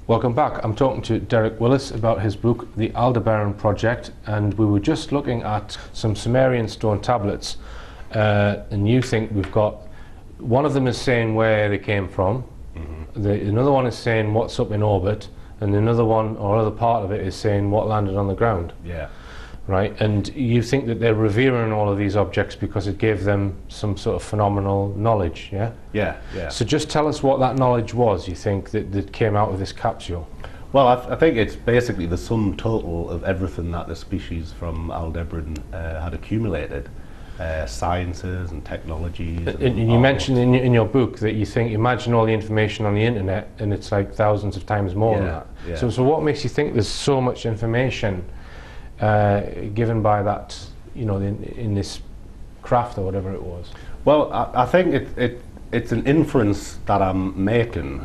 Welcome back. I'm talking to Derek Willis about his book, The Aldebaran Project, and we were just looking at some Sumerian stone tablets, and you think we've got, one of them is saying where they came from, another one is saying what's up in orbit, and another one, or other part of it, is saying what landed on the ground. Yeah. Right, and you think that they're revering all of these objects because it gave them some sort of phenomenal knowledge, yeah? Yeah, yeah. So just tell us what that knowledge was, you think, that came out of this capsule. Well, I think it's basically the sum total of everything that the species from Aldebaran had accumulated, sciences and technologies. And you mentioned in your book that you think, imagine all the information on the internet, and it's like thousands of times more than that. Yeah. So what makes you think there's so much information given by that, you know, in this craft or whatever it was? Well, I think it's an inference that I'm making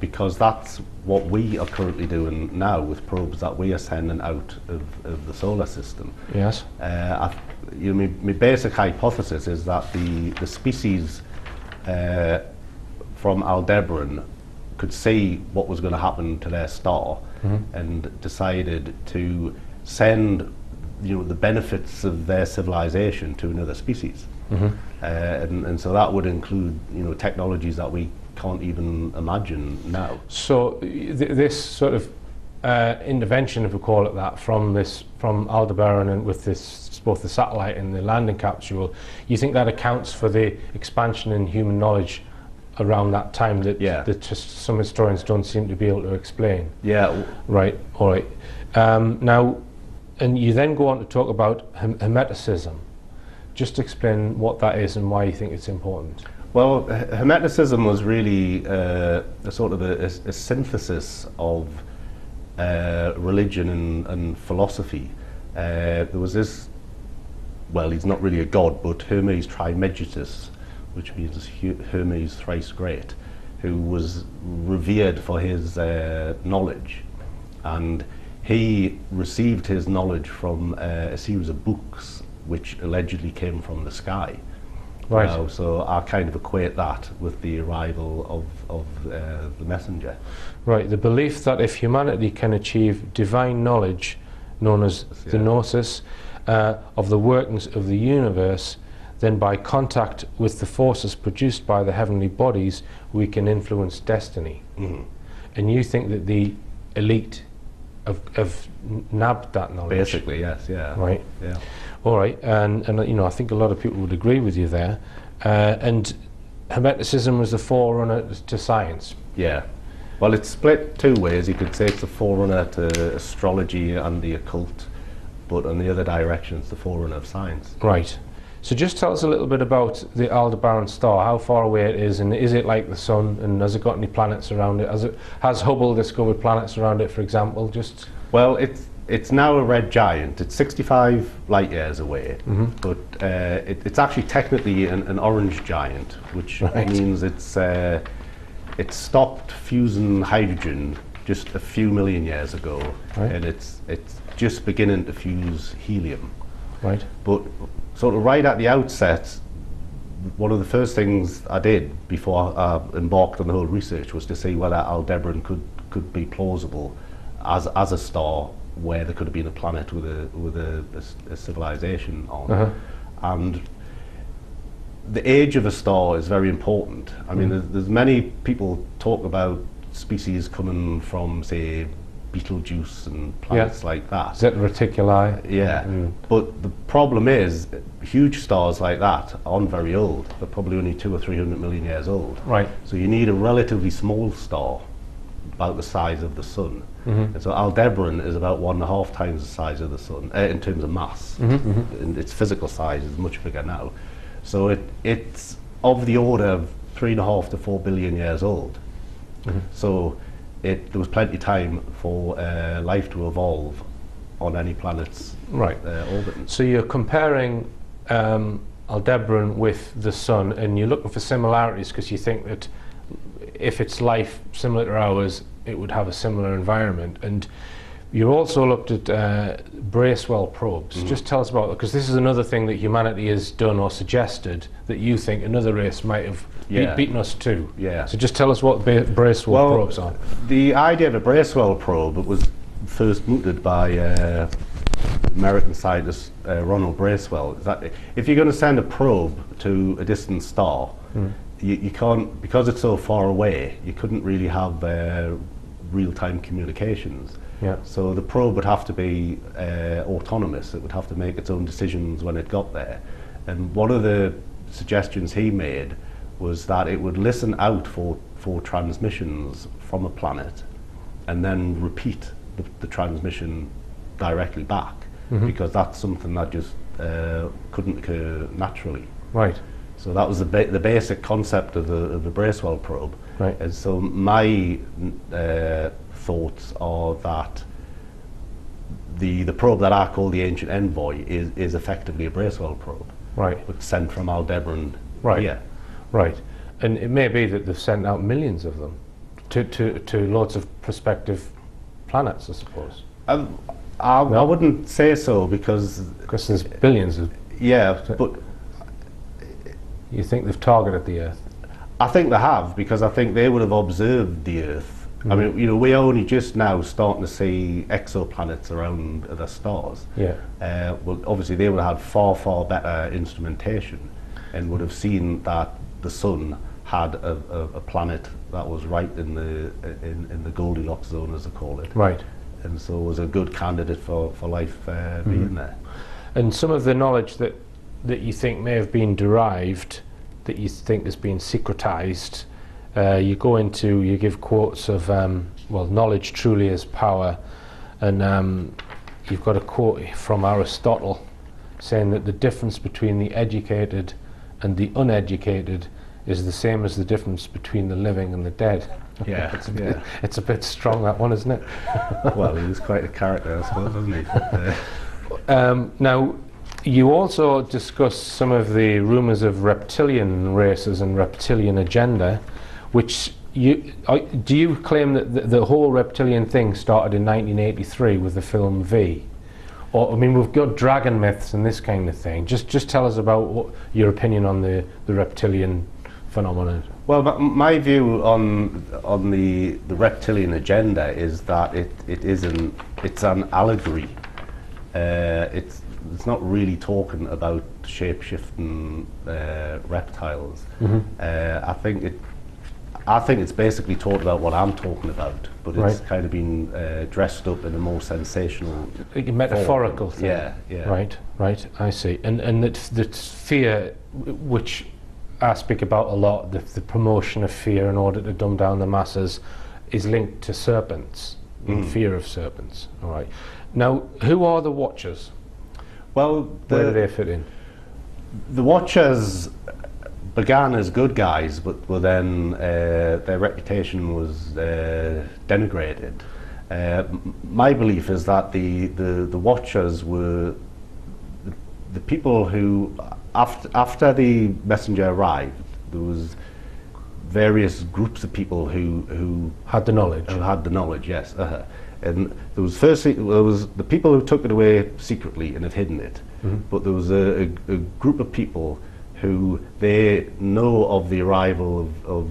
because that's what we are currently doing now with probes that we are sending out of the solar system. Yes. My basic hypothesis is that the species from Aldebaran could see what was going to happen to their star and decided to send, you know, the benefits of their civilization to another species. And so that would include, you know, technologies that we can't even imagine now. So this sort of intervention, if we call it that, from Aldebaran, and with this, both the satellite and the landing capsule, you think that accounts for the expansion in human knowledge around that time that just some historians don't seem to be able to explain? Yeah. Right, all right. Now, and you then go on to talk about hermeticism. Just explain what that is and why you think it's important. Well, hermeticism was really a sort of a synthesis of religion and philosophy. There was this, well, he's not really a god, but Hermes Trismegistus, which means Hermes thrice great, who was revered for his knowledge. And he received his knowledge from a series of books which allegedly came from the sky. Right. So I kind of equate that with the arrival of the messenger. Right, the belief that if humanity can achieve divine knowledge, known as the gnosis, of the workings of the universe, then by contact with the forces produced by the heavenly bodies, we can influence destiny. And you think that the elite have nabbed that knowledge? Basically, yes, yeah. Right. Yeah. All right, and you know, I think a lot of people would agree with you there. And hermeticism was the forerunner to science. Yeah. Well, it's split two ways. You could say it's the forerunner to astrology and the occult, but in the other direction, it's the forerunner of science. Right. So just tell us a little bit about the Aldebaran star, how far away it is, and is it like the sun, and has it got any planets around it? Has Hubble discovered planets around it, for example? Just well, it's now a red giant. It's 65 light years away, but it's actually technically an orange giant, which means it stopped fusing hydrogen just a few million years ago, and it's just beginning to fuse helium. Right. But sort of right at the outset, one of the first things I did before I embarked on the whole research was to see whether Aldebaran could be plausible as a star where there could have been a planet with a civilization on. And the age of a star is very important. I mean, there's many people talk about species coming from, say, Betelgeuse and planets like that. Zeta Reticuli. Yeah, but the problem is, huge stars like that aren't very old. They're probably only 200 or 300 million years old. Right. So you need a relatively small star, about the size of the sun. And so Aldebaran is about 1.5 times the size of the sun in terms of mass. And its physical size is much bigger now. So it's of the order of 3.5 to 4 billion years old. So there was plenty of time for life to evolve on any planet's orbiting. So you're comparing Aldebaran with the sun, and you're looking for similarities because you think that if it's life similar to ours, it would have a similar environment. And you also looked at Bracewell probes. Just tell us about that, because this is another thing that humanity has done or suggested that you think another race might have Yeah. beaten us too. Yeah. So just tell us what Bracewell probes are. The idea of a Bracewell probe was first mooted by American scientist Ronald Bracewell. Is that if you're going to send a probe to a distant star, you can't, because it's so far away, you couldn't really have real-time communications. Yeah. So the probe would have to be autonomous. It would have to make its own decisions when it got there. And one of the suggestions he made was that it would listen out for transmissions from a planet and then repeat the transmission directly back, because that's something that just couldn't occur naturally. Right. So that was the basic concept of the Bracewell probe. Right. And so my thoughts are that the probe that I call the Ancient Envoy is effectively a Bracewell probe. Right. It's sent from Aldebaran. Right. Here. Right. And it may be that they've sent out millions of them to lots of prospective planets, I suppose. I wouldn't say so, because there's billions of... Yeah, but... You think they've targeted the Earth? I think they have, because I think they would have observed the Earth. I mean, you know, we're only just now starting to see exoplanets around the stars. Yeah. Well, obviously they would have had far better instrumentation and would have seen that the Sun had a planet that was right in the Goldilocks zone, as they call it. Right. And so it was a good candidate for life being there. And some of the knowledge that you think may have been derived, that you think has been secretized, you give quotes of, well, knowledge truly is power, and you've got a quote from Aristotle saying that the difference between the educated and the uneducated is the same as the difference between the living and the dead. Yeah, it's a bit strong, that one, isn't it? Well, he was quite a character, I suppose, wasn't he? Now, you also discuss some of the rumours of reptilian races and reptilian agenda, which do you claim that the whole reptilian thing started in 1983 with the film V? Or, I mean, we've got dragon myths and this kind of thing. Just tell us about your opinion on the reptilian phenomenon. Well, my view on the reptilian agenda is that it's an allegory. It's not really talking about shape-shifting reptiles. I think it's basically talking about what I'm talking about, but it's kind of been dressed up in a more sensational, metaphorical form. thing. Yeah. Right. I see. And that fear, which I speak about a lot, the promotion of fear in order to dumb down the masses, is linked to serpents, and fear of serpents. All right. Now, who are the Watchers? Well, where do they fit in? The Watchers began as good guys, but were then their reputation was denigrated. My belief is that the Watchers were the people who, after the messenger arrived, there was various groups of people who had the knowledge. Who had the knowledge, yes. And there was the people who took it away secretly and have hidden it. But there was a group of people who they know of the arrival of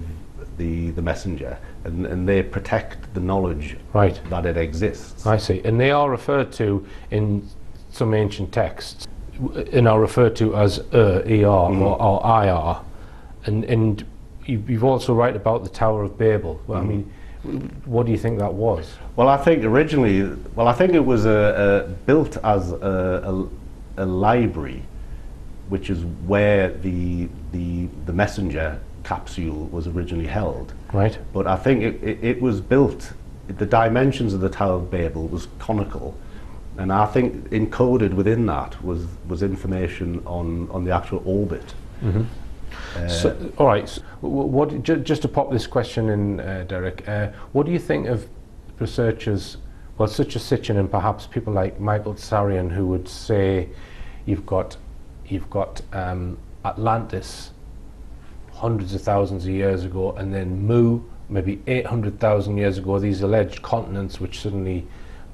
the messenger, and they protect the knowledge that it exists. I see. And they are referred to in some ancient texts, and are referred to as ER or IR. And you've also write about the Tower of Babel. Well, I mean, what do you think that was? Well, I think originally, I think it was built as a library, which is where the messenger capsule was originally held. Right. But I think it was built, the dimensions of the Tower of Babel was conical, and I think encoded within that was information on the actual orbit. So, all right. So just to pop this question in, Derek, what do you think of researchers, well, such as Sitchin and perhaps people like Michael Tsarian, who would say you've got Atlantis hundreds of thousands of years ago, and then Mu maybe 800,000 years ago, these alleged continents which suddenly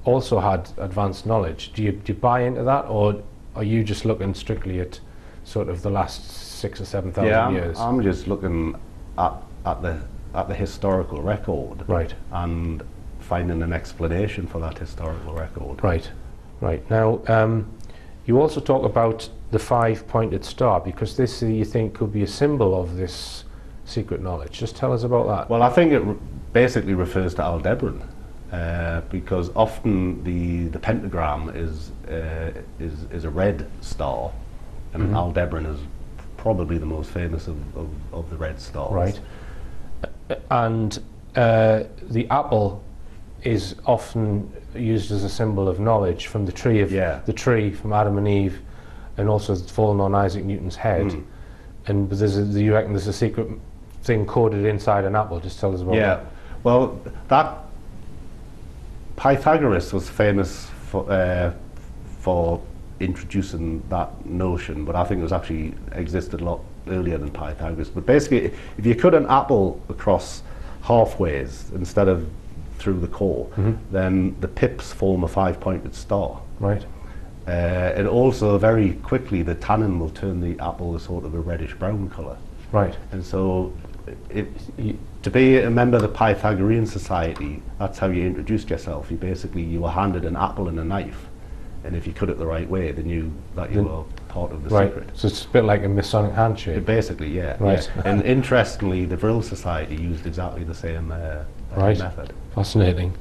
also had advanced knowledge. Do you buy into that, or are you just looking strictly at sort of the last 6,000 or 7,000 years? I'm just looking at the historical record, Right. and finding an explanation for that historical record. Right. Right. Now, you also talk about the 5-pointed star, because this you think could be a symbol of this secret knowledge. Just tell us about that. Well, I think it basically refers to Aldebaran, because often the pentagram is a red star, and Aldebaran is probably the most famous of the red stars. Right. And the apple is often used as a symbol of knowledge, from the tree the tree from Adam and Eve, and also it's fallen on Isaac Newton's head. And you reckon there's a secret thing coded inside an apple? Just tell us about that. Yeah. Well, that Pythagoras was famous for introducing that notion, but I think it was actually existed a lot earlier than Pythagoras. But basically, if you cut an apple across halfways instead of through the core, then the pips form a 5-pointed star. Right. And also very quickly the tannin will turn the apple a sort of a reddish brown colour. Right. And so to be a member of the Pythagorean Society, that's how you introduced yourself. You were handed an apple and a knife, and if you cut it the right way, they knew that you were part of the secret. So it's a bit like a Masonic handshake. Basically, yeah. Right. Yeah. And interestingly, the Vril Society used exactly the same Right. method. Fascinating.